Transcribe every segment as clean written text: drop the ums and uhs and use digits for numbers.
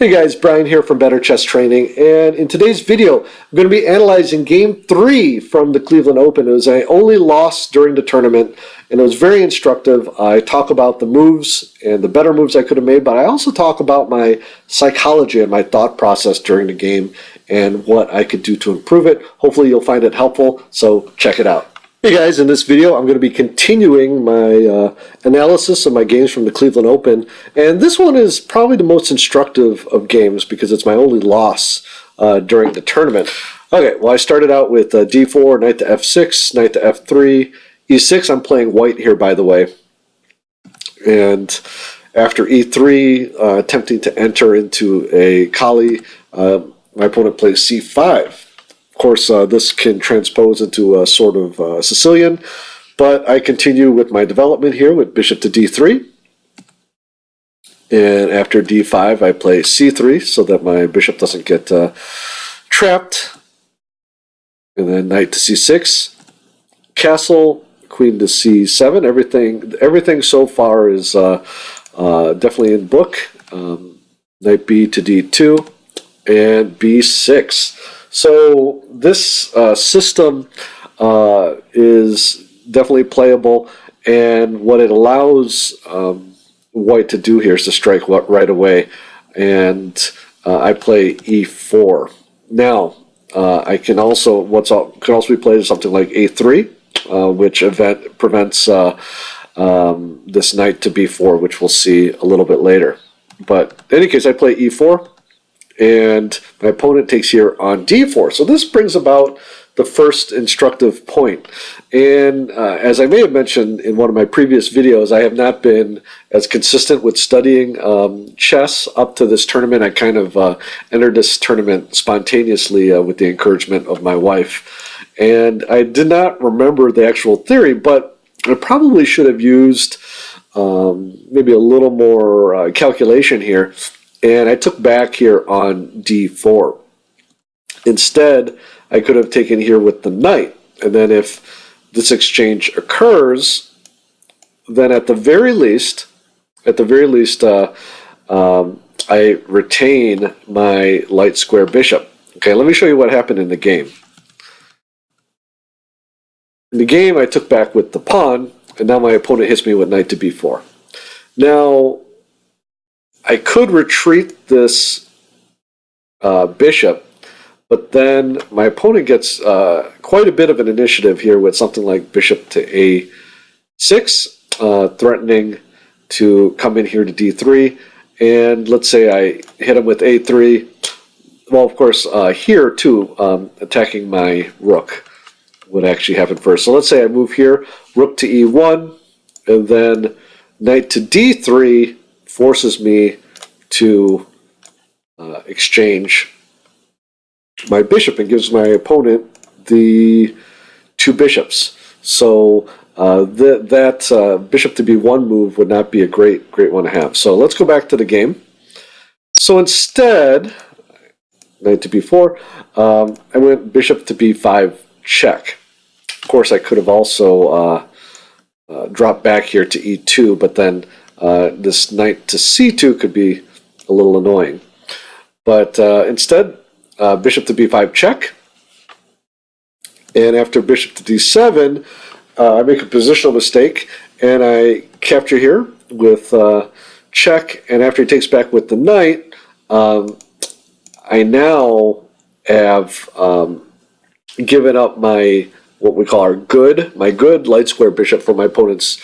Hey guys, Brian here from Better Chess Training, and in today's video I'm going to be analyzing Game 3 from the Cleveland Open. It was I only lost during the tournament, and it was very instructive. I talk about the moves and the better moves I could have made, but I also talk about my psychology and my thought process during the game and what I could do to improve it. Hopefully you'll find it helpful, so check it out. Hey guys, in this video I'm going to be continuing my analysis of my games from the Cleveland Open, and this one is probably the most instructive of games because it's my only loss during the tournament. Okay, well I started out with d4, knight to f6, knight to f3, e6. I'm playing white here, by the way, and after e3, attempting to enter into a Kali, my opponent plays c5. Of course, this can transpose into a sort of Sicilian, but I continue with my development here with bishop to d3. And after d5, I play c3 so that my bishop doesn't get trapped. And then knight to c6, castle, queen to c7. Everything so far is definitely in book. Knight b to d2 and b6. So this system is definitely playable, and what it allows white to do here is to strike right away, and I play e4. Now I can also could also be played as something like a3, which prevents this knight to b4, which we'll see a little bit later. But in any case, I play e4. And my opponent takes here on d4. So this brings about the first instructive point. And as I may have mentioned in one of my previous videos, I have not been as consistent with studying chess up to this tournament. I kind of entered this tournament spontaneously with the encouragement of my wife. And I did not remember the actual theory, but I probably should have used maybe a little more calculation here. And I took back here on d4. Instead, I could have taken here with the knight. And then if this exchange occurs, then at the very least, I retain my light square bishop. Okay, let me show you what happened in the game. In the game, I took back with the pawn, and now my opponent hits me with knight to b4. Now, I could retreat this bishop, but then my opponent gets quite a bit of an initiative here with something like bishop to a6, threatening to come in here to d3. And let's say I hit him with a3. Well, of course, here too, attacking my rook would actually happen first. So let's say I move here, rook to e1, and then knight to d3 forces me to exchange my bishop and gives my opponent the two bishops. So that bishop to b1 move would not be a great one to have. So let's go back to the game. So instead, knight to b4, I went bishop to b5 check. Of course, I could have also dropped back here to e2, but then this knight to c2 could be a little annoying. But instead, bishop to b5 check. And after bishop to d7, I make a positional mistake, and I capture here with check. And after he takes back with the knight, I now have given up my what we call my good light square bishop for my opponent's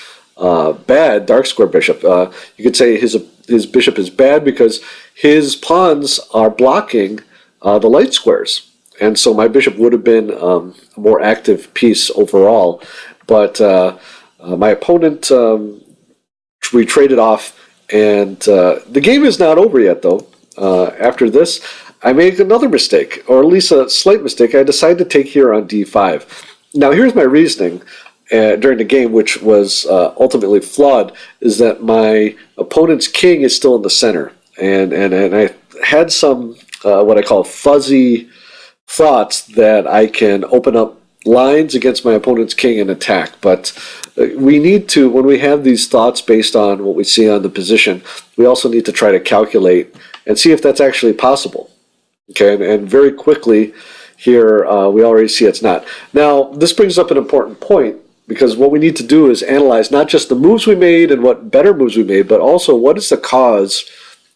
bad dark square bishop. You could say his bishop is bad because his pawns are blocking the light squares, and so my bishop would have been a more active piece overall. But my opponent, we traded off, and the game is not over yet, though. After this, I made another mistake, or at least a slight mistake. I decided to take here on d5. Now, here's my reasoning during the game, which was ultimately flawed, is that my opponent's king is still in the center. And I had some what I call fuzzy thoughts that I can open up lines against my opponent's king and attack. But we need to, when we have these thoughts based on what we see on the position, we also need to try to calculate and see if that's actually possible. Okay, and very quickly here we already see it's not. Now, this brings up an important point, because what we need to do is analyze not just the moves we made and what better moves we made, but also what is the cause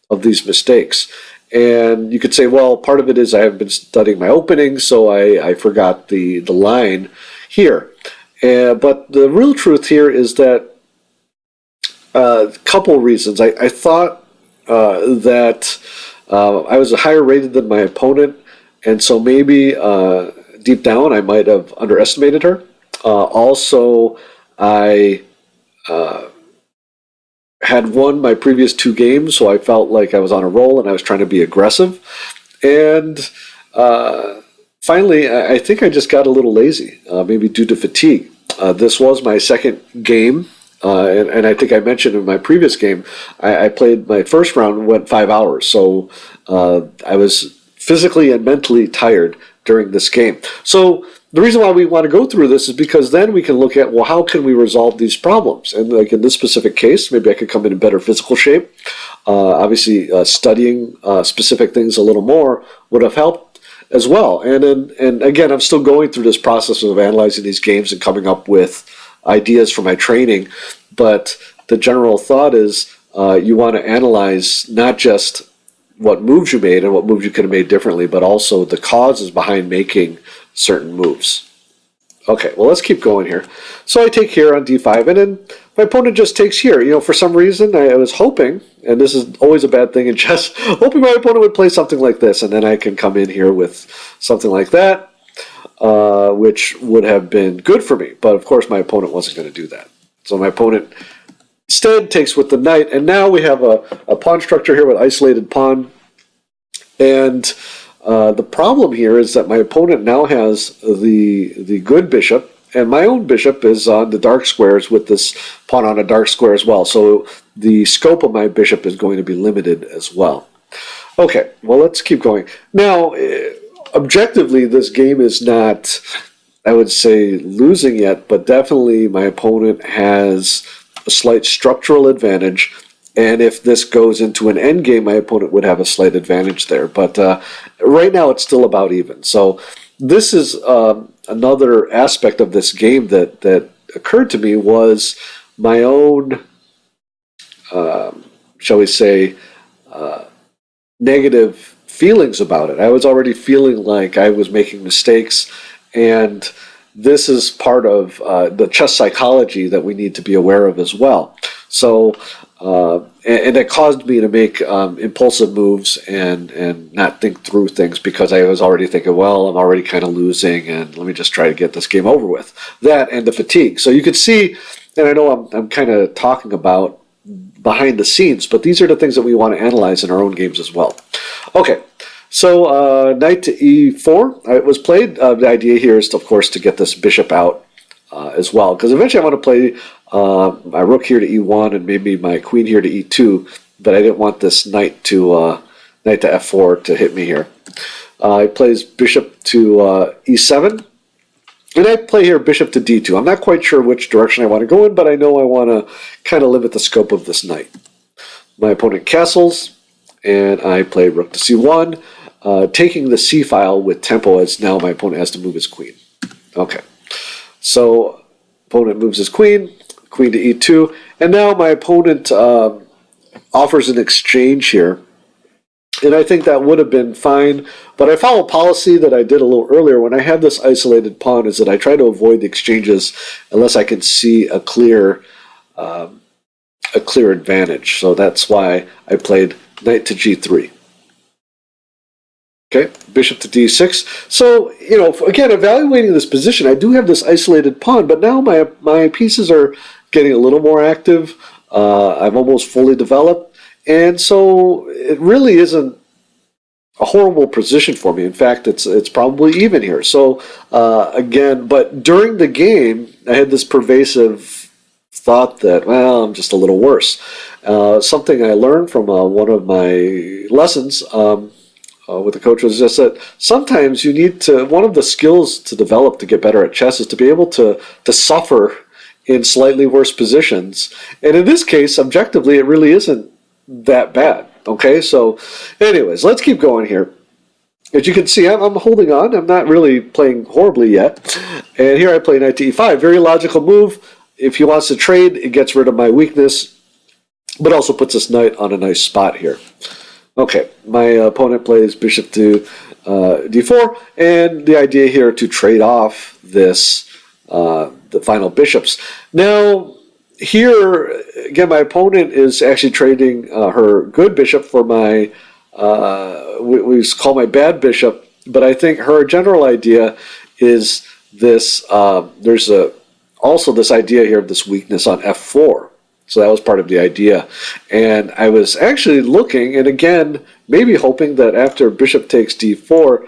of these mistakes. And you could say, well, part of it is I have been studying my opening, so I forgot the line here. But the real truth here is that a couple reasons. I thought that I was higher rated than my opponent, and so maybe deep down I might have underestimated her. Also, I had won my previous 2 games, so I felt like I was on a roll and I was trying to be aggressive. And finally, I think I just got a little lazy, maybe due to fatigue. This was my second game, and I think I mentioned in my previous game, I played my first round, went 5 hours, so I was physically and mentally tired during this game. So the reason why we want to go through this is because then we can look at, well, how can we resolve these problems? And like in this specific case, maybe I could come in better physical shape. Obviously, studying specific things a little more would have helped as well. And again, I'm still going through this process of analyzing these games and coming up with ideas for my training. But the general thought is you want to analyze not just what moves you made and what moves you could have made differently, but also the causes behind making certain moves. Okay, well, let's keep going here. So I take here on d5, and then my opponent just takes here. You know, for some reason, I was hoping, and this is always a bad thing in chess, hoping my opponent would play something like this, and then I can come in here with something like that, which would have been good for me. But of course, my opponent wasn't going to do that. So my opponent instead takes with the knight, and now we have a pawn structure here with isolated pawn. And the problem here is that my opponent now has the good bishop, and my own bishop is on the dark squares with this pawn on a dark square as well. So the scope of my bishop is going to be limited as well. Okay, well, let's keep going. Now, objectively, this game is not, I would say, losing yet, but definitely my opponent has a slight structural advantage. And if this goes into an endgame, my opponent would have a slight advantage there. But right now, it's still about even. So this is another aspect of this game that occurred to me was my own, shall we say, negative feelings about it. I was already feeling like I was making mistakes, and this is part of the chess psychology that we need to be aware of as well. So, and it caused me to make impulsive moves and not think through things, because I was already thinking, well, I'm already kind of losing, and let me just try to get this game over with. That and the fatigue. So you could see, and I know I'm kind of talking about behind the scenes, but these are the things that we want to analyze in our own games as well. Okay. So knight to e4 it was played. The idea here is, of course, to get this bishop out as well, because eventually I want to play my rook here to e1 and maybe my queen here to e2, but I didn't want this knight to f4 to hit me here. He plays bishop to e7, and I play here bishop to d2. I'm not quite sure which direction I want to go in, but I know I want to kind of limit the scope of this knight. My opponent castles, and I play rook to c1. Taking the c file with tempo, as now my opponent has to move his queen. Okay, so opponent moves his queen, queen to e2, and now my opponent offers an exchange here, and I think that would have been fine, but I follow a policy that I did a little earlier when I have this isolated pawn, is that I try to avoid the exchanges unless I can see a clear advantage. So that's why I played knight to g3. Okay, bishop to d6. So, you know, again, evaluating this position, I do have this isolated pawn, but now my pieces are getting a little more active. I'm almost fully developed, and so it really isn't a horrible position for me. In fact, it's probably even here. So, again, but during the game, I had this pervasive thought that, well, I'm just a little worse. Something I learned from one of my lessons with the coach was just that sometimes you need to, one of the skills to develop to get better at chess is to be able to suffer in slightly worse positions. And in this case, objectively, it really isn't that bad. Okay, so anyways, let's keep going here. As you can see, I'm holding on. I'm not really playing horribly yet. And here I play knight to e5. Very logical move. If he wants to trade, it gets rid of my weakness, but also puts this knight on a nice spot here. Okay, my opponent plays bishop to d4, and the idea here to trade off this the final bishops. Now, here, again, my opponent is actually trading her good bishop for my, we call my bad bishop, but I think her general idea is this, there's also this idea here of this weakness on f4. So that was part of the idea. And I was actually looking, and again, maybe hoping that after bishop takes d4,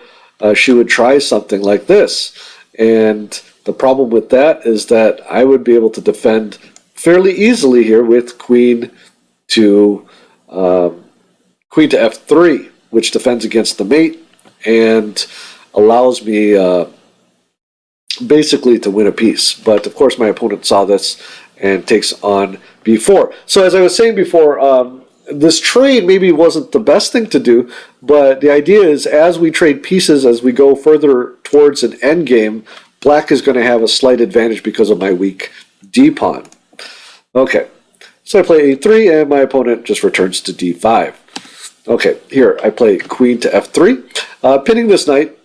she would try something like this. And the problem with that is that I would be able to defend fairly easily here with queen to f3, which defends against the mate and allows me basically to win a piece. But of course my opponent saw this and takes on b4. So as I was saying before, this trade maybe wasn't the best thing to do, but the idea is as we trade pieces, as we go further towards an endgame, black is going to have a slight advantage because of my weak d-pawn. Okay, so I play a3 and my opponent just returns to d5. Okay, here I play queen to f3, pinning this knight.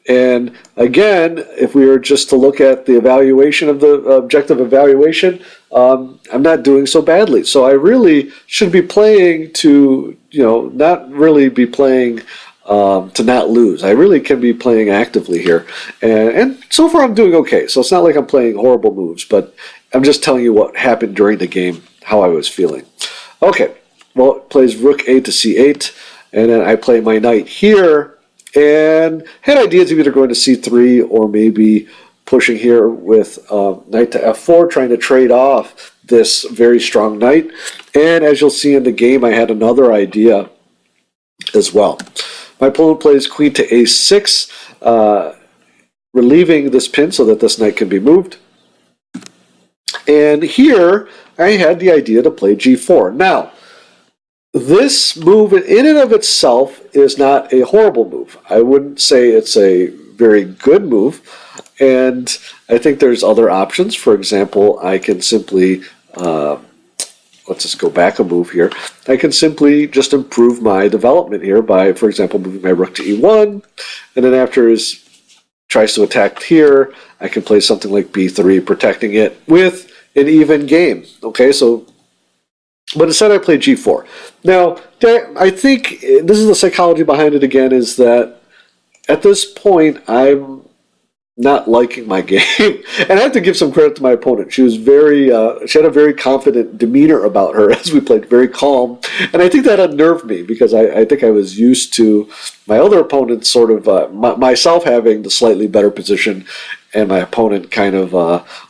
And again, if we were just to look at the evaluation of the objective evaluation, I'm not doing so badly. So I really should be playing to, not really be playing to not lose. I really can be playing actively here. And so far I'm doing okay. So it's not like I'm playing horrible moves, but I'm just telling you what happened during the game, how I was feeling. Okay, well, it plays rook a to c8, and then I play my knight here. And had ideas of either going to c3 or maybe pushing here with knight to f4, trying to trade off this very strong knight. And as you'll see in the game, I had another idea as well. My opponent plays queen to a6, relieving this pin so that this knight can be moved. And here I had the idea to play g4. Now, this move in and of itself is not a horrible move. I wouldn't say it's a very good move, and I think there's other options. For example, I can simply, let's just go back a move here. I can simply just improve my development here by, for example, moving my rook to e1, and then after he tries to attack here, I can play something like b3, protecting it with an even game. Okay, so but instead I played g4. Now, I think this is the psychology behind it again, is that at this point I'm not liking my game. And I have to give some credit to my opponent. She was she had a very confident demeanor about her as we played, very calm. And I think that unnerved me because I think I was used to my other opponent sort of, myself having the slightly better position and my opponent kind of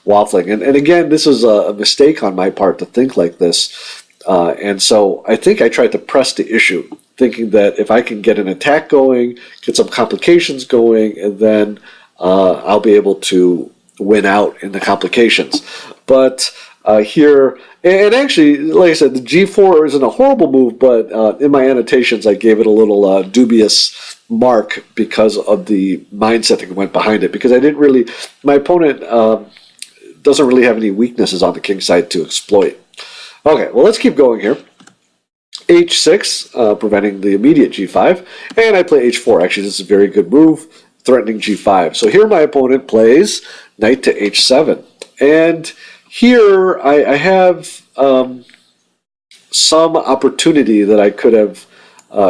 waffling. And again, this is a mistake on my part to think like this. And so I think I tried to press the issue, thinking that if I can get an attack going, get some complications going, and then I'll be able to win out in the complications. But here, and actually, like I said, the g4 isn't a horrible move, but in my annotations I gave it a little dubious mark because of the mindset that went behind it, because I didn't really, my opponent doesn't really have any weaknesses on the king side to exploit. Okay, well, let's keep going here. h6, preventing the immediate g5, and I play h4. Actually, this is a very good move, threatening g5. So here my opponent plays knight to h7, and here I have some opportunity that I could have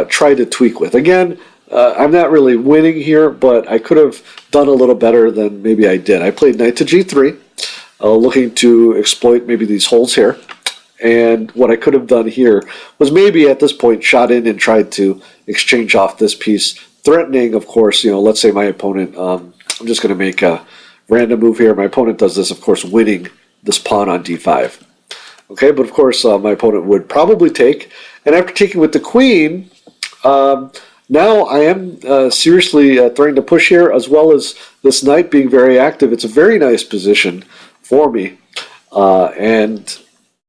tried to tweak with. Again, I'm not really winning here, but I could have done a little better than maybe I did. I played knight to g3, looking to exploit maybe these holes here. And what I could have done here was maybe at this point shot in and tried to exchange off this piece, threatening, of course, let's say my opponent, I'm just going to make a random move here. My opponent does this, of course, winning this pawn on d5. Okay, but of course my opponent would probably take, and after taking with the queen, Now I am seriously threatening to push here, as well as this knight being very active. It's a very nice position for me. And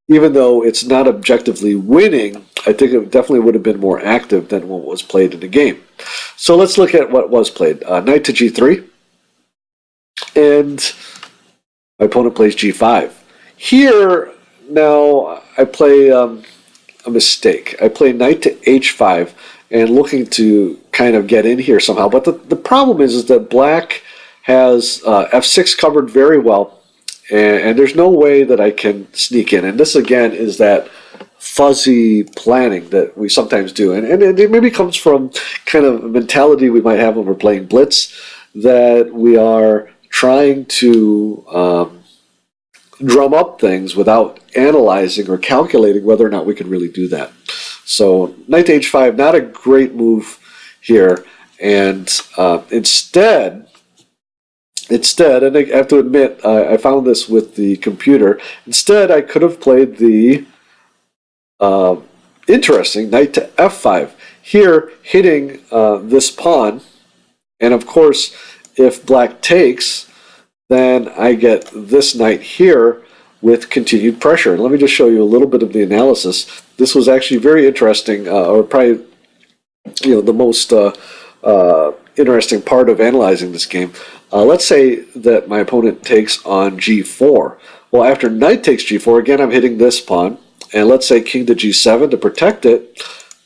even though it's not objectively winning, I think it definitely would have been more active than what was played in the game. So let's look at what was played. Knight to g3, and my opponent plays g5. Here, now I play a mistake. I play knight to h5 and looking to kind of get in here somehow. But the problem is that black has f6 covered very well, and there's no way that I can sneak in. And this, again, is that fuzzy planning that we sometimes do. And it maybe comes from kind of a mentality we might have when we're playing blitz, that we are trying to drum up things without analyzing or calculating whether or not we can really do that. So knight to h5, not a great move here. And instead, and I have to admit, I found this with the computer. Instead, I could have played the interesting knight to f5. Here, hitting this pawn. And of course, if black takes, then I get this knight here with continued pressure. And let me just show you a little bit of the analysis. This was actually very interesting, or probably the most interesting part of analyzing this game. Let's say that my opponent takes on g4. Well, after knight takes g4, again, I'm hitting this pawn. And let's say king to g7 to protect it.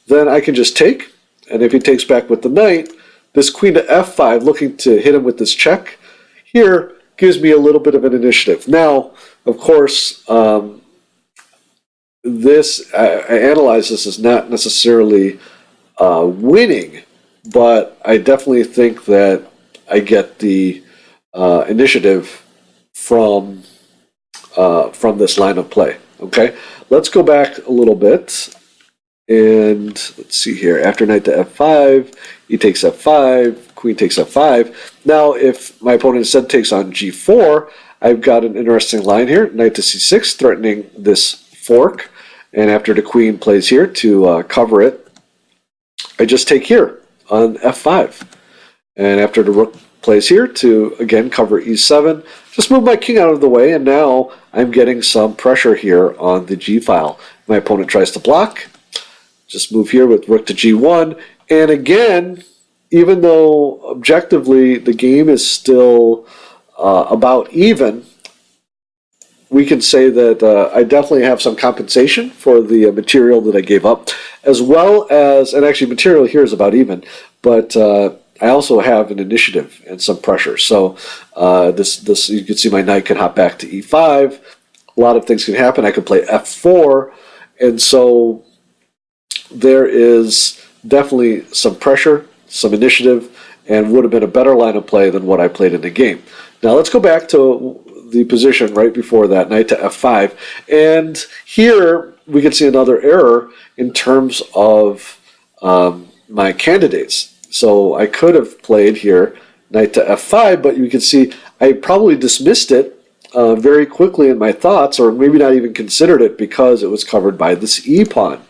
Then I can just take. And if he takes back with the knight, this queen to f5, looking to hit him with this check, here gives me a little bit of an initiative. Now, of course, I analyze this as not necessarily winning, but I definitely think that I get the initiative from this line of play. Okay, let's go back a little bit, and let's see here. After knight to f5, he takes f5, queen takes f5. Now, if my opponent instead takes on g4, I've got an interesting line here. Knight to c6, threatening this fork. And after the queen plays here to cover it, I just take here on f5. And after the rook plays here to, again, cover e7, just move my king out of the way, and now I'm getting some pressure here on the g-file. My opponent tries to block. Just move here with rook to g1. And again, even though objectively the game is still about even, we can say that I definitely have some compensation for the material that I gave up, as well as, and actually material here is about even, but I also have an initiative and some pressure. So this you can see my knight can hop back to e5. A lot of things can happen. I could play f4, and so there is definitely some pressure, some initiative, and would have been a better line of play than what I played in the game. Now let's go back to the position right before that, knight to f5. And here we can see another error in terms of my candidates. So I could have played here knight to f5, but you can see I probably dismissed it very quickly in my thoughts, or maybe not even considered it because it was covered by this e-pawn.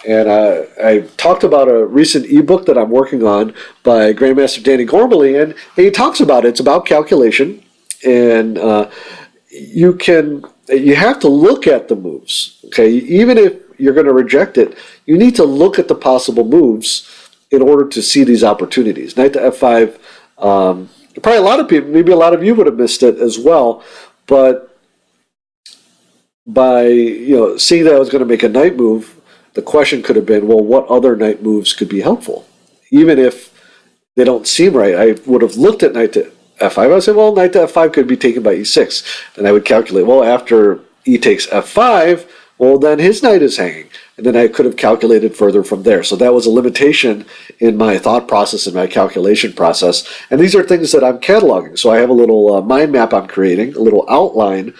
And I talked about a recent ebook that I'm working on by Grandmaster Danny Gormley, and he talks about it. It's about calculation, and you have to look at the moves. Okay, even if you're going to reject it, you need to look at the possible moves in order to see these opportunities. Knight to f5. Probably a lot of people, maybe a lot of you would have missed it as well, but by seeing that I was going to make a knight move, the question could have been, well, what other knight moves could be helpful? Even if they don't seem right, I would have looked at knight to f5. I would say, well, knight to f5 could be taken by e6. And I would calculate, well, after e takes f5, well, then his knight is hanging. And then I could have calculated further from there. So that was a limitation in my thought process, in my calculation process. And these are things that I'm cataloging. So I have a little mind map I'm creating, a little outline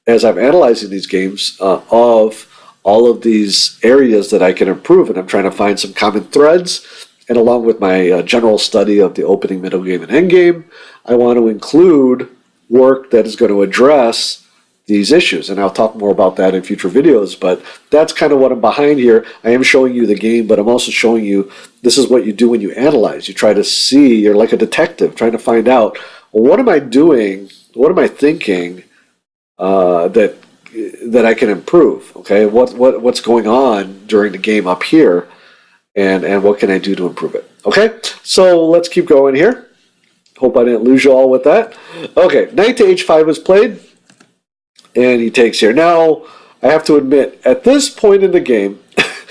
as I'm analyzing these games of all of these areas that I can improve, and I'm trying to find some common threads. And along with my general study of the opening, middle game, and end game, I want to include work that is going to address these issues. And I'll talk more about that in future videos, but that's kind of what I'm behind here. I am showing you the game, but I'm also showing you this is what you do when you analyze. You try to see, you're like a detective trying to find out, well, what am I doing? What am I thinking that I can improve? Okay, what's going on during the game up here, and what can I do to improve it? Okay, so let's keep going here. Hope I didn't lose you all with that. Okay, knight to h5 is played, and he takes here. Now, I have to admit, at this point in the game,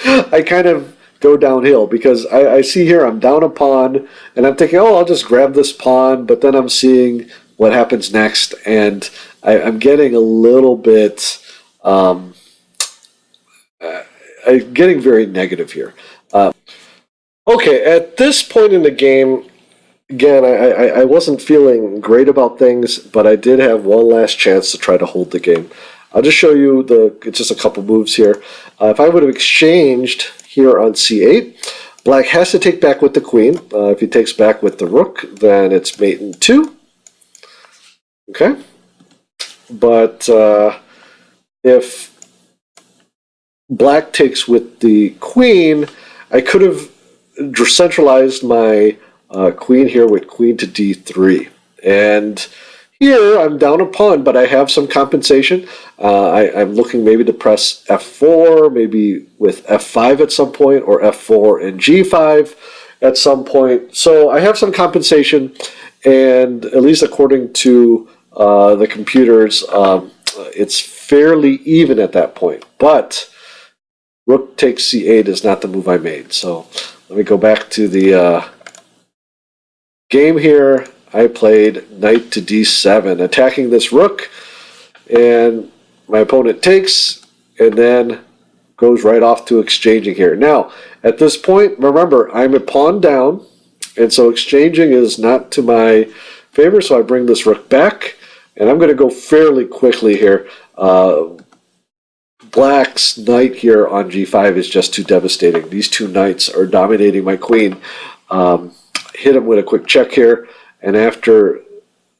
I kind of go downhill because I see here I'm down a pawn, and I'm thinking, oh, I'll just grab this pawn, but then I'm seeing what happens next, and I'm getting a little bit, I'm getting very negative here. Okay, at this point in the game, again, I wasn't feeling great about things, but I did have one last chance to try to hold the game. I'll just show you just a couple moves here. If I would have exchanged here on c8, black has to take back with the queen. If he takes back with the rook, then it's mate in 2. Okay? But if black takes with the queen, I could have centralized my queen here with queen to d3. And here I'm down a pawn, but I have some compensation. I'm looking maybe to press f4, maybe with f5 at some point, or f4 and g5 at some point. So I have some compensation, and at least according to the computers, it's fairly even at that point. But rook takes c8 is not the move I made. So let me go back to the game here. I played knight to d7, attacking this rook, and my opponent takes, and then goes right off to exchanging here. Now, at this point, remember, I'm a pawn down, and so exchanging is not to my favor, so I bring this rook back, and I'm going to go fairly quickly here. Black's knight here on g5 is just too devastating. These two knights are dominating my queen. Hit him with a quick check here, and after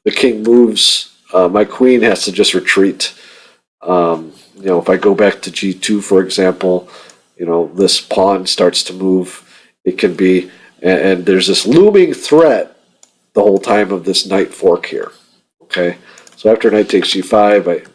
the king moves, my queen has to just retreat. If I go back to g2, for example, this pawn starts to move. It can be, and there's this looming threat the whole time of this knight fork here. Okay, so after knight takes g5,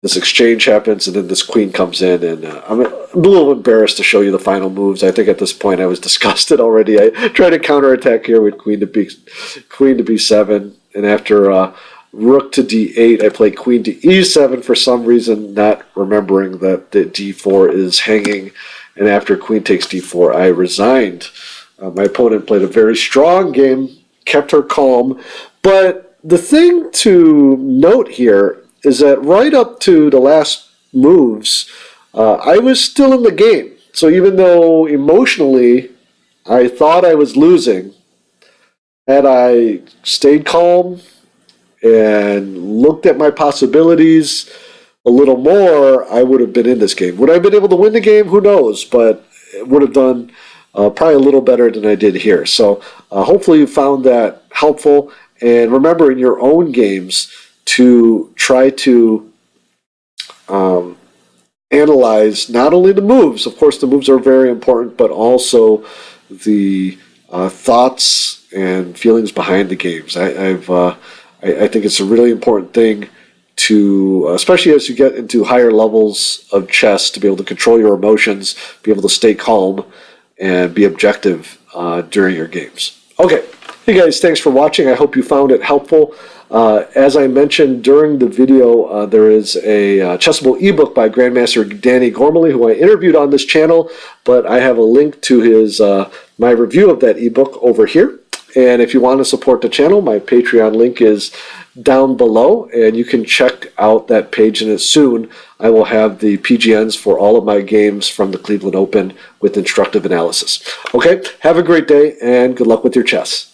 this exchange happens, and then this queen comes in, and I'm a little embarrassed to show you the final moves. I think at this point I was disgusted already. I tried to counterattack here with queen to b7, and after rook to d8, I play queen to e7 for some reason, not remembering that the d4 is hanging, and after queen takes d4, I resigned. My opponent played a very strong game, kept her calm, but the thing to note here is that right up to the last moves, I was still in the game. So even though emotionally I thought I was losing, had I stayed calm and looked at my possibilities a little more, I would have been in this game. Would I have been able to win the game? Who knows? But it would have done probably a little better than I did here. So hopefully you found that helpful. And remember, in your own games, to try to analyze not only the moves, of course the moves are very important, but also the thoughts and feelings behind the games. I think it's a really important thing to, especially as you get into higher levels of chess, to be able to control your emotions, be able to stay calm, and be objective during your games. Okay, hey guys, thanks for watching. I hope you found it helpful. As I mentioned during the video, there is a Chessable ebook by Grandmaster Danny Gormley, who I interviewed on this channel, but I have a link to his my review of that ebook over here. And if you want to support the channel, my Patreon link is down below, and you can check out that page, and soon I will have the PGNs for all of my games from the Cleveland Open with instructive analysis. Okay, have a great day, and good luck with your chess.